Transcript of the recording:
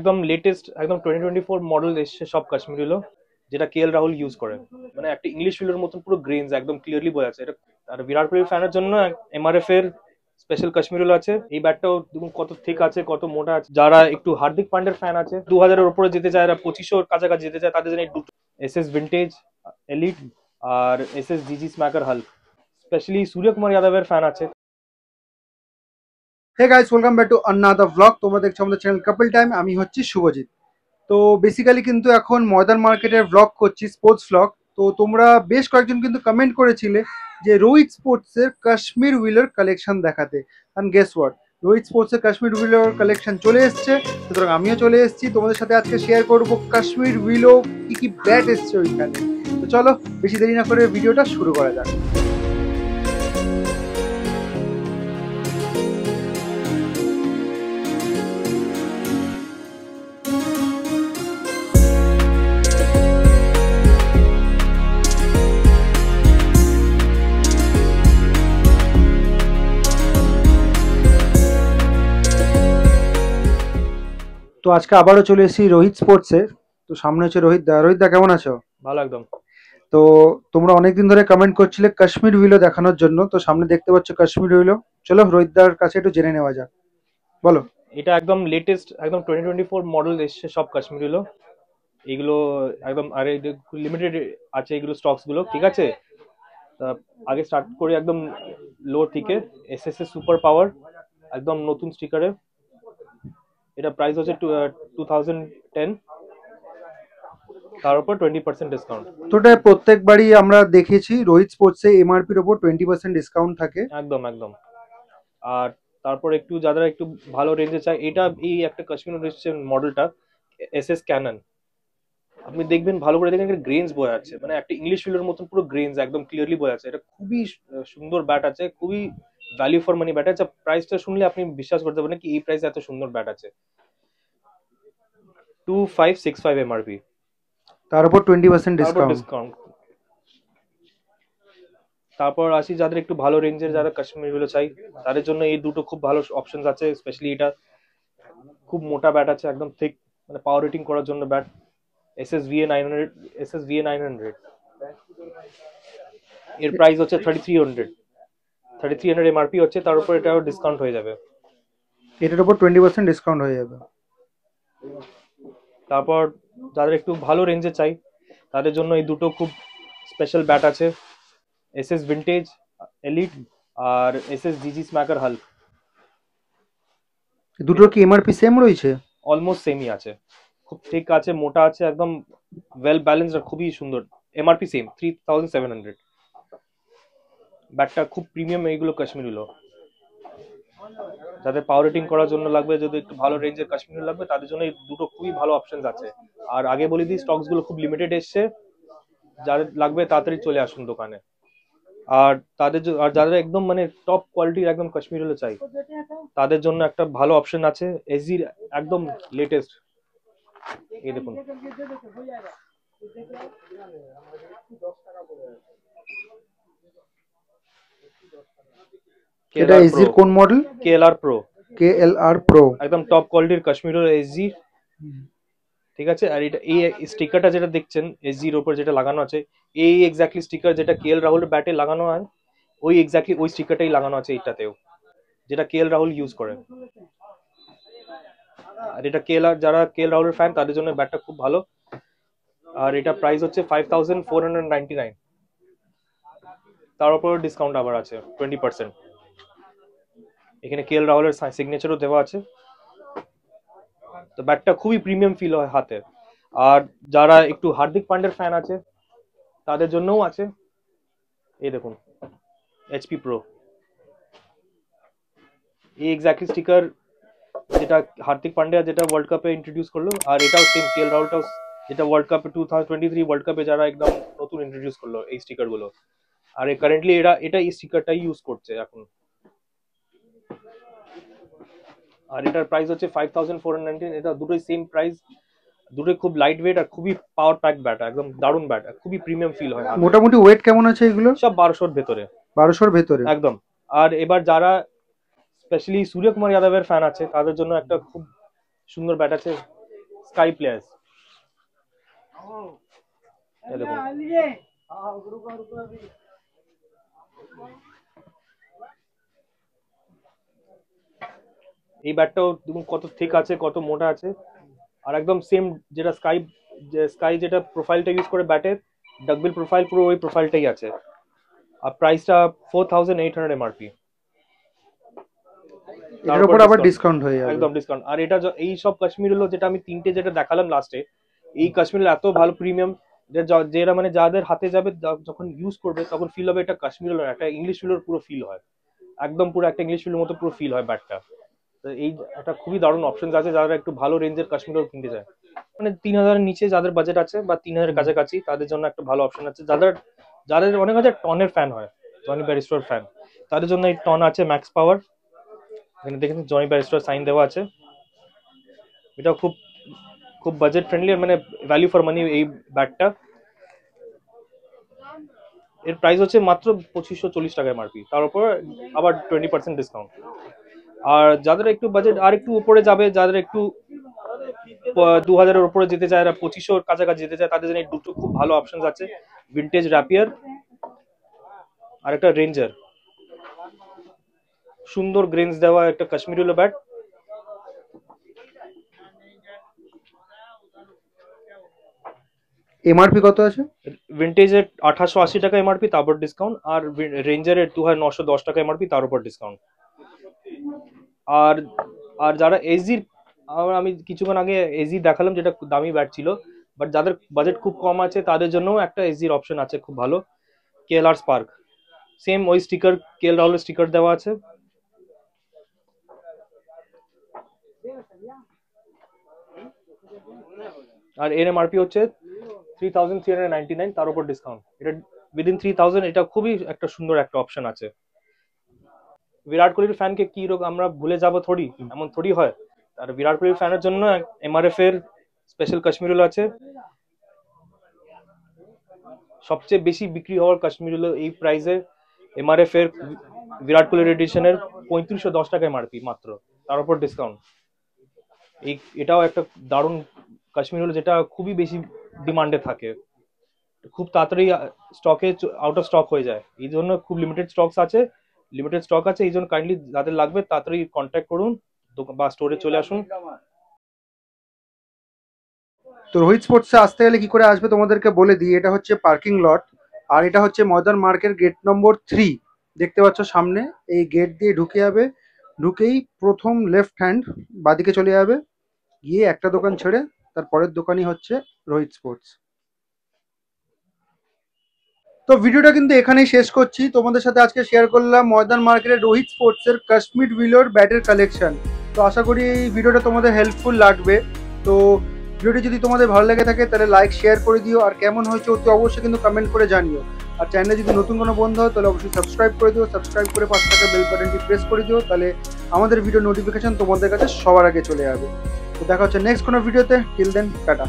একদম লেটেস্ট একদম 2024 মডেল এসছে সব কাশ্মীরি হলো, যেটা কে এল রাহুল ইউজ করে। মানে একটা ইংলিশ ফিলের মতন পুরো গ্রেনস একদম ক্লিয়ারলি বোঝা যাচ্ছে এটা। আর বিরাট কোহলি ফ্যানের জন্য এমআরএফ এর স্পেশাল কাশ্মীরি হলো আছে। এই ব্যাটটাও দেখুন কত ঠিক আছে, কত মোটা আছে। যারা একটু হার্দিক পান্ডের ফ্যান আছে, 2000-এর উপরে যেতে চায়, এরা 2500-এর কাছাকাছি যেতে চায়, তাদের জন্য এই দুটো এস এস ভিন্টেজ এলিট আর S S GG smacker Hulk. Specially Suryakumar যাদবের ফ্যান আছে। Hey guys, welcome back to another blog. তোমরা দেখছো আমাদের চ্যানেল কাপল টাইম। আমি হচ্ছি শুভজিৎ। তো বেসিক্যালি কিন্তু এখন ময়দান মার্কেটের ব্লগ করছি, স্পোর্টস ব্লগ। তো তোমরা বেশ কয়েকজন কিন্তু কমেন্ট করেছিলে যে রোহিত স্পোর্টসের কাশ্মীর হুইলার কালেকশন দেখাতে। অ্যান্ড গেস হোয়াট, রোহিত স্পোর্টসের কাশ্মীর হুইলার কালেকশন চলে এসছে। সুতরাং আমিও চলে এসেছি, তোমাদের সাথে আজকে শেয়ার করব কাশ্মীর হুইলো কি কি ব্যাট এসছে ওইখানে। তো চলো বেশি দেরি না করে ভিডিওটা শুরু করা যাক। তো আজকে আবারও চলে এসেছি রোহিত স্পোর্টসের। তো সামনে হচ্ছে রোহিত দা। রোহিত দা কেমন আছো? ভালো একদম। তো তোমরা অনেকদিন ধরে কমেন্ট করছিলে কাশ্মীর হুইলো দেখানোর জন্য, তো সামনে দেখতে পাচ্ছ কাশ্মীর হুইলো। চলো রোহিতদার কাছে একটু জেনে নেওয়া যাক, বলো। এটা একদম লেটেস্ট একদম 2024 মডেল এসছে সব কাশ্মীরি হলো। এগুলো একদম আরে লিমিটেড আছে এগুলো স্টকস গুলো, ঠিক আছে। তা আগে স্টার্ট করি একদম লো থেকে। S S S super power একদম নতুন স্টিকারে। এটা প্রাইস হচ্ছে 2010, তার উপর 20% ডিসকাউন্ট। তো এটা প্রত্যেকবারই আমরা দেখেছি রোহিত স্পোর্টসে এমআরপির ওপর 20% ডিসকাউন্ট থাকে। একদম একদম। আর তারপর একটু যারা একটু ভালো রেঞ্জে চায়, এটা এই একটা কাশ্মীর মডেলটা এস এস ক্যানন। আপনি দেখবেন ভালো করে দেখেন গ্রেনস বোঝা যাচ্ছে, মানে একটা ইংলিশ ফিলের মতন পুরো গ্রেনস একদম ক্লিয়ারলি বোঝা যাচ্ছে। এটা খুবই সুন্দর ব্যাট আছে, খুবই ভ্যালু ফর মানি ব্যাট আছে। প্রাইসটা শুনলে আপনি বিশ্বাস করতে পারেন কি এই প্রাইসে এত সুন্দর ব্যাট আছে। 2565 এমআরপি, তার উপর 20% তারপর ডিসকাউন্ট। ডিসকাউন্ট। তারপর আসি যাদের একটু ভালো রেঞ্জের যারা কাশ্মীর গুলো চাই, তাদের জন্য এই দুটো খুব ভালো অপশন আছে। স্পেশালি এটা খুব মোটা ব্যাট আছে, একদম থিক, মানে পাওয়ার রেটিং করার জন্য bat. S S V A 900, S S V A 900। এর প্রাইস হচ্ছে 3300, 3300 এমআরপি হচ্ছে, তার উপর এটাও ডিসকাউন্ট হয়ে যাবে। এটার উপর 20% ডিসকাউন্ট হয়ে যাবে। তারপর যাদের একটু ভালো রেঞ্জে চাই, তাদের জন্য এই দুটো খুব স্পেশাল ব্যাট আছে। এস এস ভিন্টেজ এলিট আর S S GG smacker Hulk. দুটোর কি এমআরপি সেম রয়েছে? অলমোস্ট সেমই আছে, খুব ঠিক আছে, মোটা আছে, একদম ওয়েল ব্যালেন্সড আর খুবই সুন্দর। MRP same 3700। ব্যাটটা খুব প্রিমিয়াম এইগুলো কাশ্মীর হলো। যাদের পাওয়ার রেটিং করার জন্য লাগবে, যদি একটু ভালো রেঞ্জের কাশ্মীর লাগবে, তাদের জন্য এই দুটো খুবই ভালো অপশন আছে। আর আগে বলে দিই স্টকস গুলো খুব লিমিটেড এসছে, যাদের লাগবে তাড়াতাড়ি চলে আসুন দোকানে। আর আর যাদের একদম মানে টপ কোয়ালিটির একদম কাশ্মীর হলে চাই, তাদের জন্য একটা ভালো অপশন আছে এসজির একদম লেটেস্ট। এই দেখুন, এটা কেএলআর প্রো। এসজির কোন মডেল? KLR pro KLR pro. একদম টপ কোয়ালিটির কাশ্মীরের এসজি, ঠিক আছে। আর এটা এই স্টিকারটা যেটা দেখছেন এসজির ওপর যেটা লাগানো আছে, এই এক্স্যাক্টলি স্টিকার যেটা কে এল রাহুলের ব্যাটে লাগানো হয়, ওই এক্স্যাক্টলি ওই স্টিকারটাই লাগানো আছে এইটাতেও, যেটা কে এল রাহুল ইউজ করেন। আর এটা যারা কে এল রাহুলের ফ্যান, তাদের জন্য ব্যাটটা খুব ভালো। আর এটা প্রাইস হচ্ছে 5499, তার উপর ডিসকাউন্ট আবার আছে 20%। এখানে কে এল রাহুলের সিগনেচারও দেওয়া আছে। তো ব্যাটটা খুবই প্রিমিয়াম ফিল হয় হাতে। আর যারা একটু হার্দিক পান্ডের ফ্যান আছে, তাদের জন্যও আছে। এই দেখুন এইচপি প্রো, এই এক্স্যাক্টলি স্টিকার যেটা হার্দিক পান্ডিয়া যেটা ওয়ার্ল্ড কাপে ইন্ট্রোডিউস করলো, আর এটাও সেম কে এল রাহুলটাও যেটা ওয়ার্ল্ড কাপে 2023 ওয়ার্ল্ড কাপে যারা একদম নতুন ইন্ট্রোডিউস করলো এই স্টিকার গুলো। আর কারেন্টলি এটা এই স্টিকারটাই ইউজ করছে এখন। আর এটার প্রাইস হচ্ছে 5419। এটা দুটোই সেম প্রাইস, দুটোই খুব লাইট ওয়েট আর খুবই পাওয়ার প্যাক ব্যাট, একদম দারুণ ব্যাট, খুবই প্রিমিয়াম ফিল হয় হাতে। মোটামুটি ওয়েট কেমন আছে এগুলো? সব 1200-র ভেতরে। 1200-র ভেতরে একদম। আর এবার যারা স্পেশালি সূর্যকুমার যাদবের ফ্যান আছে, তাদের জন্য একটা খুব সুন্দর ব্যাট আছে। Sky players. দেখুন এই ব্যাটটাও দেখুন কত থিক আছে, কত মোটা আছে, আর একদম সেম যেটা স্কাই যেটা প্রোফাইলটা ইউজ করে ব্যাটের, ডাকবিল প্রোফাইল পুরো ওই প্রোফাইলটাই আছে। আর প্রাইসটা 4800 এমআরপি। এটার উপর আবার ডিসকাউন্ট হয়ে যাবে, একদম ডিসকাউন্ট। আর এটা এই সব কাশ্মীর হলো যেটা আমি তিনটে যেটা দেখালাম লাস্টে, এই কাশ্মীর এত ভালো প্রিমিয়াম যেটা মানে যাদের হাতে যাবে যখন ইউজ করবে তখন ফিল হবে এটা কাশ্মীর হলো একটা ইংলিশ ফিলের পুরো ফিল হয়, একদম পুরো একটা ইংলিশ ফিলের মতো পুরো ফিল হয় ব্যাটটা। এই একটা খুবই দারুণ অপশন আছে যারা একটু ভালো রেঞ্জের কাশ্মীর কিনতে চায়, মানে 3000 এর নিচে যাদের বাজেট আছে বা 3000 এর কাছাকাছি তাদের জন্য একটা ভালো অপশন আছে। যাদের অনেক আছে টনের ফ্যান হয়, জনি ব্যারিস্টার ফ্যান, তাদের জন্য এই টন আছে ম্যাক্স পাওয়ার। এখানে দেখেন জনি ব্যারিস্টার সাইন দেওয়া আছে। এটা খুব খুব বাজেট ফ্রেন্ডলি, মানে ভ্যালু ফর মানি এই ব্যাটটা। এর প্রাইস হচ্ছে মাত্র 2540 টাকা এমআরপি, তার উপর আবার 20% ডিসকাউন্ট। আর যাদের একটু বাজেট আর একটু উপরে যাবে, যাদের একটু 2000 এর উপরে যেতে চায়, 2500 এর কাছাকাছি যেতে চায়, তাদের জন্য এই দুটো খুব ভালো অপশন আছে, ভিনটেজ র্যাপিয়ার আর একটা রেঞ্জার। সুন্দর গ্রেনস দেওয়া একটা কাশ্মীরি হলো ব্যাট। এমআরপি কত আছে? ভিনটেজের 2880 টাকা এমআরপি, তারপর ডিসকাউন্ট। আর রেঞ্জারের 2910 টাকা এমআরপি, তার উপর ডিসকাউন্ট। আর আর যারা এজি, আমি কিছুক্ষণ আগে এজি দেখালাম যেটা দামি ব্যাট ছিল, বাট যাদের বাজেট খুব কম আছে তাদের জন্য একটা এজির অপশন আছে খুব ভালো, কেএলআর স্পার্ক। সেম ওই স্টিকার, কেএল রাহুলের স্টিকার দেওয়া আছে। আর এর এমআরপি হচ্ছে 3399, তার উপর ডিসকাউন্ট। এটা উইদিন 3000, এটা খুবই একটা সুন্দর একটা অপশন আছে। বিরাট কোহলির ফ্যানকে কি রোগ আমরা ভুলে যাব থোড়ি, এমন থোড়ি হয়। আর বিরাট কোহলির ফ্যানের জন্য এমআরএফ এর স্পেশাল কাশ্মীর হলো আছে। সবচেয়ে বেশি বিক্রি হওয়ার কাশ্মীর হলো এই প্রাইসে এমআরএফ এর বিরাট কোহলির এডিশনের 3510 টাকা এমআরপি মাত্র, তার উপর ডিসকাউন্ট। এটাও একটা দারুণ কাশ্মীর হলো যেটা খুবই বেশি ডিমান্ডে থাকে, খুব তাড়াতাড়ি স্টকে আউট অফ স্টক হয়ে যায়। এই জন্য খুব লিমিটেড স্টক আছে, এই জন্য কাইন্ডলি যাদের লাগবে তাড়াতাড়ি কন্ট্যাক্ট করুন বা স্টোরে চলে আসুন। তো রোহিত স্পোর্টসে আসতে গেলে কি করে আসবে তোমাদেরকে বলে দিই। এটা হচ্ছে পার্কিং লট, আর এটা হচ্ছে ময়দান মার্কেট গেট নম্বর 3, দেখতে পাচ্ছ সামনে। এই গেট দিয়ে ঢুকে যাবে, ঢুকেই প্রথম লেফট হ্যান্ড বাদিকে চলে যাবে, গিয়ে একটা দোকান ছেড়ে তার পরের দোকানই হচ্ছে রোহিত স্পোর্টস। তো ভিডিওটা কিন্তু এখানেই শেষ করছি। তোমাদের সাথে আজকে শেয়ার করলাম ময়দান মার্কেটের রোহিত স্পোর্টসের কাশ্মীর ভিলোর ব্যাটের কালেকশন। তো আশা করি এই ভিডিওটা তোমাদের হেল্পফুল লাগবে। তো ভিডিওটি যদি তোমাদের ভালো লেগে থাকে তাহলে লাইক শেয়ার করে দিও, আর কেমন হয়েছে অতি অবশ্যই কিন্তু কমেন্ট করে জানিও। আর চ্যানেলে যদি নতুন কোনো বন্ধু হয় তাহলে অবশ্যই সাবস্ক্রাইব করে দিও, সাবস্ক্রাইব করে পাশে থাকা বেল বাটনটি প্রেস করে দিও, তাহলে আমাদের ভিডিও নোটিফিকেশন তোমাদের কাছে সবার আগে চলে যাবে। তো দেখা হচ্ছে নেক্সট কোনো ভিডিওতে। Till then tata.